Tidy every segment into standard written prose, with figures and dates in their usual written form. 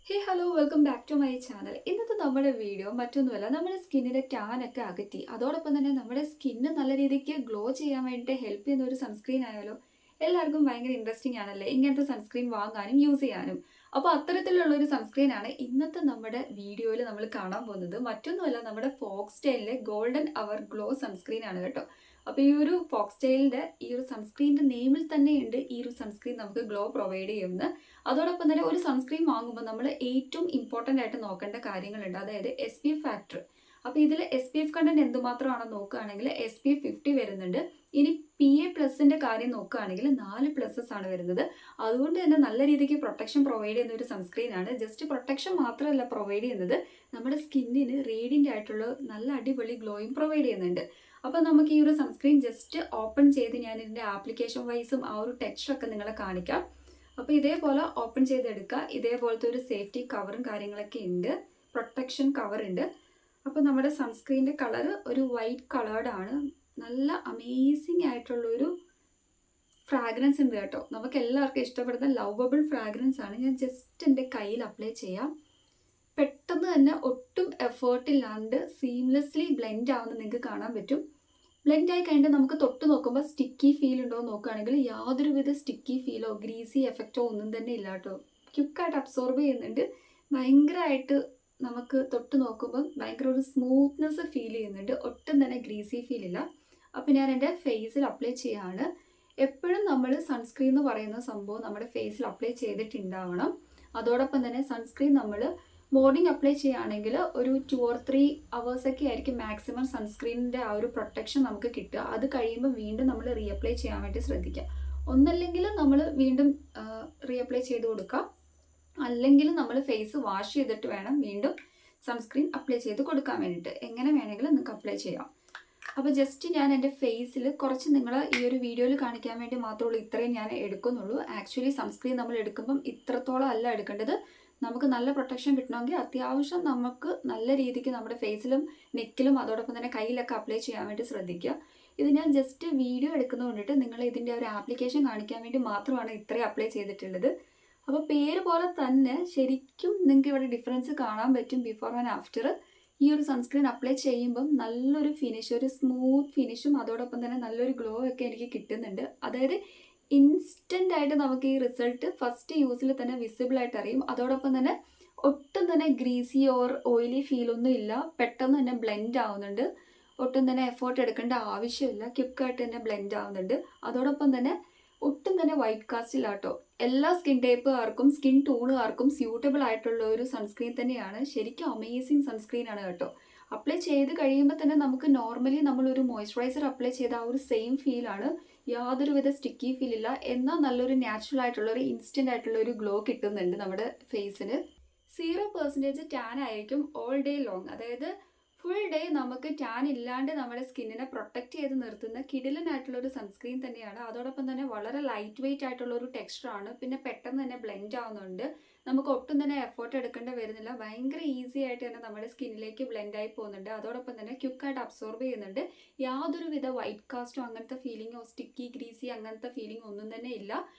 Hey hello welcome back to my channel. ഇന്നത്തെ നമ്മുടെ video മറ്റൊന്നുമല്ല, നമ്മുടെ സ്കിന്നിലെ ടാൻ ഒക്കെ അകറ്റി അതോടൊപ്പം തന്നെ നമ്മുടെ സ്കിന്ന് നല്ല രീതിക്ക് ഗ്ലോ ചെയ്യാൻ വേണ്ടിയിട്ട് ഹെൽപ്പ് ചെയ്യുന്ന ഒരു സൺസ്ക്രീൻ ആയാലോ. എല്ലാവർക്കും ഭയങ്കര ഇൻട്രസ്റ്റിംഗ് ആണല്ലേ ഇങ്ങനത്തെ സൺസ്ക്രീൻ വാങ്ങാനും യൂസ് ചെയ്യാനും. അപ്പോൾ അത്തരത്തിലുള്ള ഒരു സൺസ്ക്രീൻ ആണ് ഇന്നത്തെ നമ്മുടെ വീഡിയോയിൽ നമ്മൾ കാണാൻ പോകുന്നത്. മറ്റൊന്നുമല്ല, നമ്മുടെ ഫോക്സ്റ്റൈലിലെ ഗോൾഡൻ അവർ ഗ്ലോ സൺസ്ക്രീൻ ആണ് കേട്ടോ. അപ്പോൾ ഈ ഒരു ഫോക്സ്റ്റൈലിൻ്റെ ഈ ഒരു സൺസ്ക്രീനിൻ്റെ നെയിമിൽ തന്നെയുണ്ട് ഈ ഒരു സൺസ്ക്രീൻ നമുക്ക് ഗ്ലോ പ്രൊവൈഡ് ചെയ്യുന്നത്. അതോടൊപ്പം തന്നെ ഒരു സൺസ്ക്രീൻ വാങ്ങുമ്പോൾ നമ്മൾ ഏറ്റവും ഇമ്പോർട്ടൻ്റ് ആയിട്ട് നോക്കേണ്ട കാര്യങ്ങളുണ്ട്, അതായത് SPF ഫാക്ടർ. അപ്പോൾ ഇതിൽ SPF കണ്ടന്റ് എന്തുമാത്രമാണെന്ന് നോക്കുകയാണെങ്കിൽ SPF 50 വരുന്നുണ്ട്. ഇനി PA+ന്റെ കാര്യം നോക്കുകയാണെങ്കിൽ 4+ ആണ് വരുന്നത്. അതുകൊണ്ട് തന്നെ നല്ല രീതിക്ക് പ്രൊട്ടക്ഷൻ പ്രൊവൈഡ് ചെയ്യുന്ന ഒരു സൺസ്ക്രീൻ ആണ്. ജസ്റ്റ് പ്രൊട്ടക്ഷൻ മാത്രമല്ല പ്രൊവൈഡ് ചെയ്യുന്നത്, നമ്മുടെ സ്കിന്നിന് റേഡിയൻ്റ് ആയിട്ടുള്ള നല്ല അടിപൊളി ഗ്ലോയും പ്രൊവൈഡ് ചെയ്യുന്നുണ്ട്. അപ്പോൾ നമുക്ക് ഈ ഒരു സൺസ്ക്രീൻ ജസ്റ്റ് ഓപ്പൺ ചെയ്ത് ഞാൻ ഇതിൻ്റെ ആപ്ലിക്കേഷൻ വൈസും ആ ഒരു ടെക്സ്ചറൊക്കെ നിങ്ങളെ കാണിക്കാം. അപ്പോൾ ഇതേപോലെ ഓപ്പൺ ചെയ്തെടുക്കുക. ഇതേപോലത്തെ ഒരു സേഫ്റ്റി കവറും കാര്യങ്ങളൊക്കെ ഉണ്ട്, പ്രൊട്ടക്ഷൻ കവർ ഉണ്ട്. അപ്പോൾ നമ്മുടെ സൺസ്ക്രീനിൻ്റെ കളർ ഒരു വൈറ്റ് കളേർഡ് ആണ്. നല്ല അമേസിങ് ആയിട്ടുള്ളൊരു ഫ്രാഗ്രൻസ് ഉണ്ട് കേട്ടോ. നമുക്ക് എല്ലാവർക്കും ഇഷ്ടപ്പെടുന്ന ലവബിൾ ഫ്രാഗ്രൻസ് ആണ്. ഞാൻ ജസ്റ്റ് എൻ്റെ കയ്യിൽ അപ്ലൈ ചെയ്യാം. പെട്ടെന്ന് തന്നെ ഒട്ടും എഫേർട്ടില്ലാണ്ട് സീംലെസ്ലി ബ്ലെൻഡ് ആവുന്ന നിങ്ങൾക്ക് കാണാൻ പറ്റും. ബ്ലെൻഡ് ആയി കഴിഞ്ഞിട്ട് നമുക്ക് തൊട്ട് നോക്കുമ്പോൾ സ്റ്റിക്കി ഫീൽ ഉണ്ടോ എന്ന് നോക്കുകയാണെങ്കിൽ യാതൊരുവിധ സ്റ്റിക്കി ഫീലോ ഗ്രീസി എഫക്റ്റോ ഒന്നും തന്നെ ഇല്ല കേട്ടോ. ക്വിക്കായിട്ട് അബ്സോർബ് ചെയ്യുന്നുണ്ട്. ഭയങ്കരമായിട്ട് നമുക്ക് തൊട്ട് നോക്കുമ്പോൾ ഭയങ്കര ഒരു സ്മൂത്ത്നെസ് ഫീൽ ചെയ്യുന്നുണ്ട്. ഒട്ടും തന്നെ ഗ്രീസി ഫീൽ ഇല്ല. അപ്പോൾ ഞാൻ എൻ്റെ ഫേസിൽ അപ്ലൈ ചെയ്യാണ്. എപ്പോഴും നമ്മൾ സൺസ്ക്രീൻ എന്ന് പറയുന്ന സംഭവം നമ്മുടെ ഫേസിൽ അപ്ലൈ ചെയ്തിട്ടുണ്ടാവണം. അതോടൊപ്പം തന്നെ സൺസ്ക്രീൻ നമ്മൾ മോർണിംഗ് അപ്ലൈ ചെയ്യുകയാണെങ്കിൽ ഒരു 2 or 3 hours ഒക്കെ ആയിരിക്കും മാക്സിമം സൺസ്ക്രീനിൻ്റെ ആ ഒരു പ്രൊട്ടക്ഷൻ നമുക്ക് കിട്ടുക. അത് കഴിയുമ്പോൾ വീണ്ടും നമ്മൾ റീഅപ്ലൈ ചെയ്യാൻ വേണ്ടി ശ്രദ്ധിക്കുക. ഒന്നല്ലെങ്കിൽ നമ്മൾ വീണ്ടും റീഅപ്ലൈ ചെയ്ത് കൊടുക്കുക, അല്ലെങ്കിൽ നമ്മൾ ഫേസ് വാഷ് ചെയ്തിട്ട് വേണം വീണ്ടും സൺസ്ക്രീൻ അപ്ലൈ ചെയ്ത് കൊടുക്കാൻ വേണ്ടിയിട്ട്. എങ്ങനെ വേണമെങ്കിലും നിങ്ങൾക്ക് അപ്ലൈ ചെയ്യാം. അപ്പോൾ ജസ്റ്റ് ഞാൻ എൻ്റെ ഫേസിൽ കുറച്ച് നിങ്ങൾ ഈ ഒരു വീഡിയോയിൽ കാണിക്കാൻ വേണ്ടി മാത്രമുള്ളൂ ഇത്രയും ഞാൻ എടുക്കുന്നുള്ളൂ. ആക്ച്വലി സൺസ്ക്രീൻ നമ്മൾ എടുക്കുമ്പം ഇത്രത്തോളം അല്ല എടുക്കേണ്ടത്. നമുക്ക് നല്ല പ്രൊട്ടക്ഷൻ കിട്ടണമെങ്കിൽ അത്യാവശ്യം നമുക്ക് നല്ല രീതിക്ക് നമ്മുടെ ഫേസിലും നെക്കിലും അതോടൊപ്പം തന്നെ കയ്യിലൊക്കെ അപ്ലൈ ചെയ്യാൻ വേണ്ടി ശ്രദ്ധിക്കുക. ഇത് ഞാൻ ജസ്റ്റ് വീഡിയോ എടുക്കുന്നത് കൊണ്ടിട്ട് നിങ്ങൾ ഇതിൻ്റെ ഒരു ആപ്ലിക്കേഷൻ കാണിക്കാൻ വേണ്ടി മാത്രമാണ് ഇത്രയും അപ്ലൈ ചെയ്തിട്ടുള്ളത്. അപ്പോൾ പേര് പോലെ തന്നെ ശരിക്കും നിങ്ങൾക്ക് ഇവിടെ ഡിഫറൻസ് കാണാൻ പറ്റും ബിഫോർ ആൻഡ് ആഫ്റ്റർ. ഈ ഒരു സൺസ്ക്രീൻ അപ്ലൈ ചെയ്യുമ്പം നല്ലൊരു ഫിനിഷ്, ഒരു സ്മൂത്ത് ഫിനിഷും അതോടൊപ്പം തന്നെ നല്ലൊരു ഗ്ലോ ഒക്കെ എനിക്ക് കിട്ടുന്നുണ്ട്. അതായത് ഇൻസ്റ്റൻ്റ് ആയിട്ട് നമുക്ക് ഈ റിസൾട്ട് ഫസ്റ്റ് യൂസിൽ തന്നെ വിസിബിൾ ആയിട്ട് അറിയും. അതോടൊപ്പം തന്നെ ഒട്ടും തന്നെ ഗ്രീസി ഓർ ഓയിലി ഫീലൊന്നും ഇല്ല. പെട്ടെന്ന് തന്നെ ബ്ലെൻഡ് ആവുന്നുണ്ട്. ഒട്ടും തന്നെ എഫേർട്ട് എടുക്കേണ്ട ആവശ്യമില്ല. ക്വിക്കായിട്ട് തന്നെ ബ്ലെൻഡ് ആവുന്നുണ്ട്. അതോടൊപ്പം തന്നെ ഒട്ടും തന്നെ വൈറ്റ് കാസ്റ്റ് ഇല്ല കേട്ടോ. എല്ലാ സ്കിൻ ടൈപ്പുകാർക്കും സ്കിൻ ടൂണുകാർക്കും സ്യൂട്ടബിൾ ആയിട്ടുള്ള ഒരു സൺസ്ക്രീൻ തന്നെയാണ്. ശരിക്കും അമേസിങ് സൺസ്ക്രീൻ ആണ് കേട്ടോ. അപ്ലൈ ചെയ്ത് കഴിയുമ്പോൾ തന്നെ നമുക്ക് നോർമലി നമ്മളൊരു മോയ്സ്ചറൈസർ അപ്ലൈ ചെയ്ത ആ ഒരു സെയിം ഫീലാണ്. യാതൊരുവിധ സ്റ്റിക്കി ഫീൽ ഇല്ല. എന്നാൽ നല്ലൊരു നാച്ചുറൽ ആയിട്ടുള്ള ഒരു ഇൻസ്റ്റൻ്റ് ആയിട്ടുള്ള ഒരു ഗ്ലോ കിട്ടുന്നുണ്ട് നമ്മുടെ ഫേസിന്. 0% ടാൻ ആയിരിക്കും ഓൾ ഡേ ലോങ്. അതായത് ഫുൾ ഡേ നമുക്ക് ടാൻ ഇല്ലാണ്ട് നമ്മുടെ സ്കിന്നിനെ പ്രൊട്ടക്റ്റ് ചെയ്ത് നിർത്തുന്ന കിടിലനായിട്ടുള്ള ഒരു സൺസ്ക്രീൻ തന്നെയാണ്. അതോടൊപ്പം തന്നെ വളരെ ലൈറ്റ് വെയിറ്റ് ആയിട്ടുള്ള ഒരു ടെക്സ്ചറാണ്. പിന്നെ പെട്ടെന്ന് തന്നെ ബ്ലെൻഡ് ആവുന്നുണ്ട്. നമുക്ക് ഒട്ടും തന്നെ എഫേർട്ട് എടുക്കേണ്ടി വരുന്നില്ല. ഭയങ്കര ഈസി ആയിട്ട് തന്നെ നമ്മുടെ സ്കിന്നിലേക്ക് ബ്ലെൻഡ് ആയി പോകുന്നുണ്ട്. അതോടൊപ്പം തന്നെ ക്വിക്കായിട്ട് അബ്സോർബ് ചെയ്യുന്നുണ്ട്. യാതൊരുവിധ വൈറ്റ് കാസ്റ്റോ അങ്ങനത്തെ ഫീലിങ്ങോ സ്റ്റിക്കി ഗ്രീസി അങ്ങനത്തെ ഫീലിംഗ് ഒന്നും തന്നെ ഇല്ല.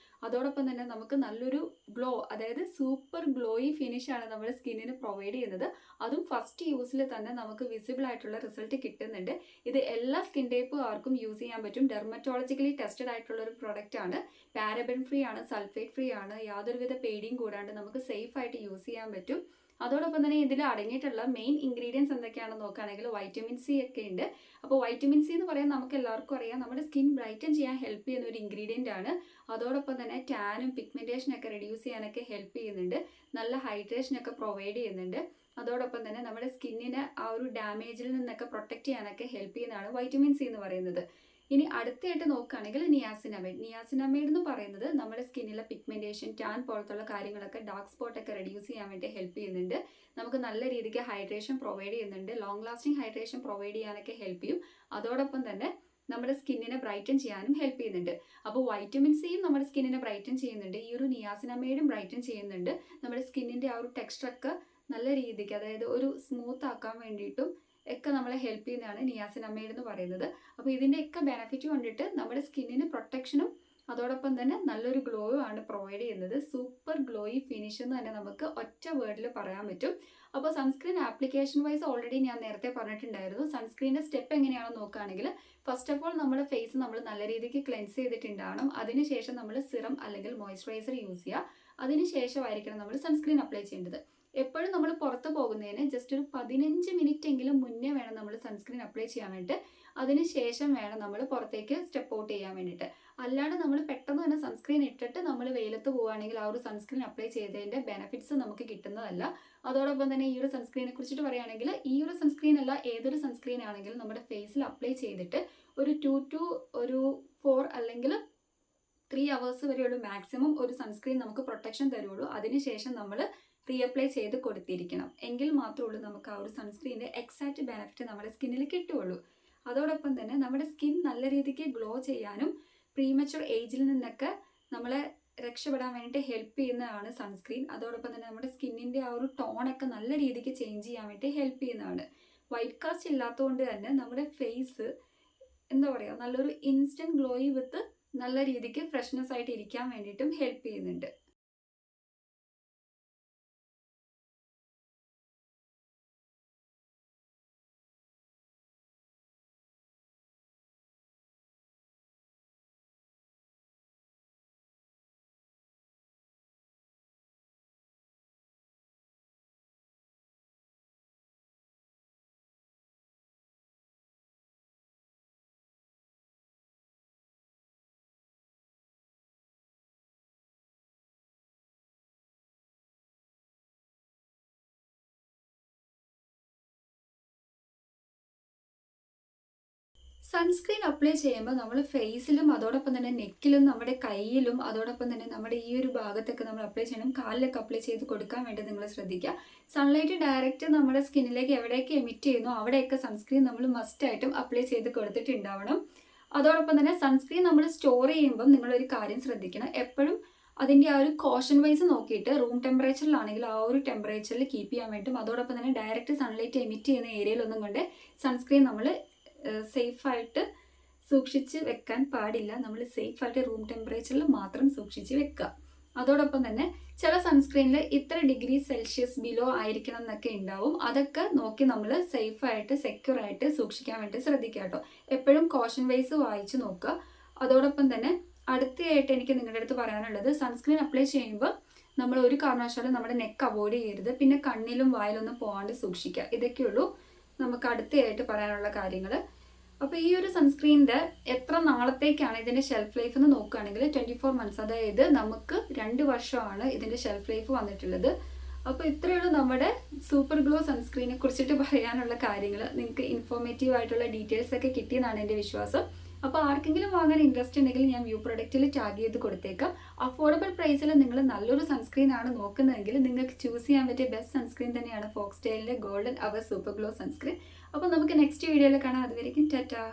അതോടൊപ്പം തന്നെ നമുക്ക് നല്ലൊരു ഗ്ലോ, അതായത് സൂപ്പർ ഗ്ലോയി ഫിനിഷാണ് നമ്മുടെ സ്കിന്നിന് പ്രൊവൈഡ് ചെയ്യുന്നത്. അതും ഫസ്റ്റ് യൂസിൽ തന്നെ നമുക്ക് വിസിബിൾ ആയിട്ടുള്ള റിസൾട്ട് കിട്ടുന്നുണ്ട്. ഇത് എല്ലാ സ്കിൻ ടൈപ്പുകാർക്കും യൂസ് ചെയ്യാൻ പറ്റും. ഡെർമറ്റോളജിക്കലി ടെസ്റ്റഡ് ആയിട്ടുള്ള ഒരു പ്രൊഡക്റ്റ് ആണ്. പാരബൻ ഫ്രീ ആണ്, സൾഫേറ്റ് ഫ്രീ ആണ്. യാതൊരുവിധ പേടിയും കൂടാണ്ട് നമുക്ക് സേഫ് ആയിട്ട് യൂസ് ചെയ്യാൻ പറ്റും. അതോടൊപ്പം തന്നെ ഇതിൽ അടങ്ങിയിട്ടുള്ള മെയിൻ ഇൻഗ്രീഡിയൻസ് എന്തൊക്കെയാണെന്ന് നോക്കുകയാണെങ്കിൽ വൈറ്റമിൻ സി ഒക്കെ ഉണ്ട്. അപ്പോൾ വൈറ്റമിൻ സി എന്ന് പറയാൻ നമുക്ക് എല്ലാവർക്കും അറിയാം, നമ്മുടെ സ്കിൻ ബ്രൈറ്റൻ ചെയ്യാൻ ഹെൽപ്പ് ചെയ്യുന്ന ഒരു ഇൻഗ്രീഡിയൻ്റ് ആണ്. അതോടൊപ്പം തന്നെ ടാനും പിഗ്മെൻറ്റേഷനൊക്കെ റെഡ്യൂസ് ചെയ്യാനൊക്കെ ഹെൽപ്പ് ചെയ്യുന്നുണ്ട്. നല്ല ഹൈഡ്രേഷനൊക്കെ പ്രൊവൈഡ് ചെയ്യുന്നുണ്ട്. അതോടൊപ്പം തന്നെ നമ്മുടെ സ്കിന്നിനെ ആ ഒരു ഡാമേജിൽ നിന്നൊക്കെ പ്രൊട്ടക്റ്റ് ചെയ്യാനൊക്കെ ഹെൽപ്പ് ചെയ്യുന്നതാണ് വൈറ്റമിൻ സി എന്ന് പറയുന്നത്. ഇനി അടുത്തായിട്ട് നോക്കുകയാണെങ്കിൽ നിയാസിനമൈഡ്. നിയാസിനമൈഡ് എന്ന് പറയുന്നത് നമ്മുടെ സ്കിന്നിലെ പിഗ്മെൻറ്റേഷൻ, ടാൻ പോലത്തുള്ള കാര്യങ്ങളൊക്കെ, ഡാർക്ക് സ്പോട്ടൊക്കെ റെഡ്യൂസ് ചെയ്യാൻ വേണ്ടി ഹെൽപ്പ് ചെയ്യുന്നുണ്ട്. നമുക്ക് നല്ല രീതിക്ക് ഹൈഡ്രേഷൻ പ്രൊവൈഡ് ചെയ്യുന്നുണ്ട്. ലോങ് ലാസ്റ്റിംഗ് ഹൈഡ്രേഷൻ പ്രൊവൈഡ് ചെയ്യാനൊക്കെ ഹെൽപ്പ് ചെയ്യും. അതോടൊപ്പം തന്നെ നമ്മുടെ സ്കിന്നിനെ ബ്രൈറ്റൻ ചെയ്യാനും ഹെൽപ്പ് ചെയ്യുന്നുണ്ട്. അപ്പോൾ വൈറ്റമിൻ സിയും നമ്മുടെ സ്കിന്നിനെ ബ്രൈറ്റൻ ചെയ്യുന്നുണ്ട്. ഈ ഒരു നിയാസിനമൈഡും ബ്രൈറ്റൻ ചെയ്യുന്നുണ്ട്. നമ്മുടെ സ്കിന്നിൻ്റെ ആ ഒരു ടെക്സ്ചറൊക്കെ നല്ല രീതിക്ക്, അതായത് ഒരു സ്മൂത്ത് ആക്കാൻ വേണ്ടിയിട്ടും ഒക്കെ നമ്മളെ ഹെൽപ്പ് ചെയ്യുന്നതാണ് നിയാസിനമൈഡ് എന്ന് പറയുന്നത്. അപ്പോൾ ഇതിൻ്റെയൊക്കെ ബെനിഫിറ്റ് കൊണ്ടിട്ട് നമ്മുടെ സ്കിന്നിന് പ്രൊട്ടക്ഷനും അതോടൊപ്പം തന്നെ നല്ലൊരു ഗ്ലോയും ആണ് പ്രൊവൈഡ് ചെയ്യുന്നത്. സൂപ്പർ ഗ്ലോയി ഫിനിഷ് എന്ന് തന്നെ നമുക്ക് ഒറ്റ വേർഡിൽ പറയാൻ പറ്റും. അപ്പോൾ സൺസ്ക്രീൻ ആപ്ലിക്കേഷൻ വൈസ് ഓൾറെഡി ഞാൻ നേരത്തെ പറഞ്ഞിട്ടുണ്ടായിരുന്നു. സൺസ്ക്രീനിൻ്റെ സ്റ്റെപ്പ് എങ്ങനെയാണെന്ന് നോക്കുകയാണെങ്കിൽ ഫസ്റ്റ് ഓഫ് ഓൾ നമ്മുടെ ഫേസ് നമ്മൾ നല്ല രീതിക്ക് ക്ലെൻസ് ചെയ്തിട്ടുണ്ടാവണം. അതിനുശേഷം നമ്മൾ സിറം അല്ലെങ്കിൽ മോയ്സ്ചറൈസർ യൂസ് ചെയ്യുക. അതിനുശേഷമായിരിക്കണം നമ്മൾ സൺസ്ക്രീൻ അപ്ലൈ ചെയ്യേണ്ടത്. എപ്പോഴും നമ്മൾ പുറത്ത് പോകുന്നതിന് ജസ്റ്റ് ഒരു 15 മിനിറ്റ് എങ്കിലും മുന്നേ വേണം നമ്മൾ സൺസ്ക്രീൻ അപ്ലൈ ചെയ്യാൻ വേണ്ടിയിട്ട്. അതിനുശേഷം വേണം നമ്മൾ പുറത്തേക്ക് സ്റ്റെപ്പ് ഔട്ട് ചെയ്യാൻ വേണ്ടിയിട്ട്. അല്ലാണ്ട് നമ്മൾ പെട്ടെന്ന് തന്നെ സൺസ്ക്രീൻ ഇട്ടിട്ട് നമ്മൾ വെയിലത്ത് പോവുകയാണെങ്കിൽ ആ ഒരു സൺസ്ക്രീൻ അപ്ലൈ ചെയ്തതിൻ്റെ ബെനിഫിറ്റ്സ് നമുക്ക് കിട്ടുന്നതല്ല. അതോടൊപ്പം തന്നെ ഈ ഒരു സൺസ്ക്രീനെ കുറിച്ചിട്ട് പറയുകയാണെങ്കിൽ ഈ ഒരു സൺസ്ക്രീൻ അല്ല ഏതൊരു സൺസ്ക്രീൻ ആണെങ്കിലും നമ്മുടെ ഫേസിൽ അപ്ലൈ ചെയ്തിട്ട് ഒരു 2 to 4 അല്ലെങ്കിൽ 3 hours വരെയുള്ള മാക്സിമം ഒരു സൺസ്ക്രീൻ നമുക്ക് പ്രൊട്ടക്ഷൻ തരുള്ളൂ. അതിനുശേഷം നമ്മൾ റീഅപ്ലൈ ചെയ്ത് കൊടുത്തിരിക്കണം. എങ്കിൽ മാത്രമേ ഉള്ളൂ നമുക്ക് ആ ഒരു സൺസ്ക്രീനിൻ്റെ എക്സാക്റ്റ് ബെനിഫിറ്റ് നമ്മുടെ സ്കിന്നിൽ കിട്ടുകയുള്ളൂ. അതോടൊപ്പം തന്നെ നമ്മുടെ സ്കിൻ നല്ല രീതിക്ക് ഗ്ലോ ചെയ്യാനും പ്രീമച്വർ ഏജിൽ നിന്നൊക്കെ നമ്മളെ രക്ഷപ്പെടാൻ വേണ്ടിയിട്ട് ഹെൽപ്പ് ചെയ്യുന്നതാണ് സൺസ്ക്രീൻ. അതോടൊപ്പം തന്നെ നമ്മുടെ സ്കിന്നിൻ്റെ ആ ഒരു ടോണൊക്കെ നല്ല രീതിക്ക് ചേഞ്ച് ചെയ്യാൻ വേണ്ടി ഹെൽപ്പ് ചെയ്യുന്നതാണ്. വൈറ്റ് കാസ്റ്റ് ഇല്ലാത്തതുകൊണ്ട് തന്നെ നമ്മുടെ ഫേസ് എന്താ പറയുക നല്ലൊരു ഇൻസ്റ്റൻറ്റ് ഗ്ലോയി വിത്ത് നല്ല രീതിക്ക് ഫ്രഷ്നെസ് ആയിട്ട് ഇരിക്കാൻ വേണ്ടിയിട്ടും ഹെൽപ്പ് ചെയ്യുന്നുണ്ട്. സൺസ്ക്രീൻ അപ്ലൈ ചെയ്യുമ്പോൾ നമ്മൾ ഫേസിലും അതോടൊപ്പം തന്നെ നെക്കിലും നമ്മുടെ കയ്യിലും അതോടൊപ്പം തന്നെ നമ്മുടെ ഈ ഒരു ഭാഗത്തൊക്കെ നമ്മൾ അപ്ലൈ ചെയ്യണം. കാലിലൊക്കെ അപ്ലൈ ചെയ്ത് കൊടുക്കാൻ വേണ്ടി നിങ്ങൾ ശ്രദ്ധിക്കുക. സൺലൈറ്റ് ഡയറക്റ്റ് നമ്മുടെ സ്കിന്നിലേക്ക് എവിടെയൊക്കെ എമിറ്റ് ചെയ്യുന്നു അവിടെയൊക്കെ സൺസ്ക്രീൻ നമ്മൾ മസ്റ്റായിട്ടും അപ്ലൈ ചെയ്ത് കൊടുത്തിട്ടുണ്ടാവണം. അതോടൊപ്പം തന്നെ സൺസ്ക്രീൻ നമ്മൾ സ്റ്റോർ ചെയ്യുമ്പം നിങ്ങളൊരു കാര്യം ശ്രദ്ധിക്കണം. എപ്പോഴും അതിൻ്റെ ആ ഒരു കോഷൻ വൈസ് നോക്കിയിട്ട് റൂം ടെമ്പറേച്ചറിലാണെങ്കിൽ ആ ഒരു ടെമ്പറേച്ചറിൽ കീപ്പ് ചെയ്യാൻ വേണ്ടിയിട്ടും അതോടൊപ്പം തന്നെ ഡയറക്റ്റ് സൺലൈറ്റ് എമിറ്റ് ചെയ്യുന്ന ഏരിയയിലൊന്നും കൊണ്ട് സൺസ്ക്രീൻ നമ്മൾ സേഫായിട്ട് സൂക്ഷിച്ച് വെക്കാൻ പാടില്ല. നമ്മൾ സേഫായിട്ട് റൂം ടെമ്പറേച്ചറിൽ മാത്രം സൂക്ഷിച്ച് വെക്കുക. അതോടൊപ്പം തന്നെ ചില സൺസ്ക്രീനിൽ ഇത്ര ഡിഗ്രി സെൽഷ്യസ് ബിലോ ആയിരിക്കണം എന്നൊക്കെ ഉണ്ടാവും. അതൊക്കെ നോക്കി നമ്മൾ സേഫായിട്ട് സെക്യൂർ ആയിട്ട് സൂക്ഷിക്കാൻ വേണ്ടി ശ്രദ്ധിക്കുക കേട്ടോ. എപ്പോഴും കോഷൻ വൈസ് വായിച്ച് നോക്കുക. അതോടൊപ്പം തന്നെ അടുത്തയായിട്ട് എനിക്ക് നിങ്ങളുടെ അടുത്ത് പറയാനുള്ളത് സൺസ്ക്രീൻ അപ്ലൈ ചെയ്യുമ്പോൾ നമ്മൾ ഒരു കാരണവശാലും നമ്മുടെ നെക്ക് അവോയ്ഡ് ചെയ്യരുത്. പിന്നെ കണ്ണിലും വായിലൊന്നും പോകാണ്ട് സൂക്ഷിക്കുക. ഇതൊക്കെയുള്ളൂ നമുക്ക് അടുത്തയായിട്ട് പറയാനുള്ള കാര്യങ്ങൾ. അപ്പോൾ ഈ ഒരു സൺസ്ക്രീനിൻ്റെ എത്ര നാളത്തേക്കാണ് ഇതിൻ്റെ ഷെൽഫ് ലൈഫ് എന്ന് നോക്കുകയാണെങ്കിൽ 24 months, അതായത് നമുക്ക് 2 വർഷമാണ് ഇതിൻ്റെ ഷെൽഫ് ലൈഫ് വന്നിട്ടുള്ളത്. അപ്പോൾ ഇത്രയുള്ള നമ്മുടെ സൂപ്പർ ഗ്ലോ സൺസ്ക്രീനെ കുറിച്ചിട്ട് പറയാനുള്ള കാര്യങ്ങൾ. നിങ്ങൾക്ക് ഇൻഫോർമേറ്റീവ് ആയിട്ടുള്ള ഡീറ്റെയിൽസ് ഒക്കെ കിട്ടിയെന്നാണ് എൻ്റെ വിശ്വാസം. അപ്പോൾ ആർക്കെങ്കിലും വാങ്ങാൻ ഇൻട്രസ്റ്റ് ഉണ്ടെങ്കിൽ ഞാൻ വ്യൂ പ്രൊഡക്റ്റിൽ ടാഗ് ചെയ്ത് കൊടുത്തേക്കാം. അഫോർഡബിൾ പ്രൈസിൽ നിങ്ങൾ നല്ലൊരു സൺസ്ക്രീൻ ആണ് നോക്കുന്നതെങ്കിൽ നിങ്ങൾക്ക് ചൂസ് ചെയ്യാൻ പറ്റിയ ബെസ്റ്റ് സൺസ്ക്രീൻ തന്നെയാണ് ഫോക്സ്ടെയിലിൻ്റെ golden hour super glow sunscreen. അപ്പോൾ നമുക്ക് നെക്സ്റ്റ് വീഡിയോയിൽ കാണാം. അതുവരെയും ടാറ്റാ.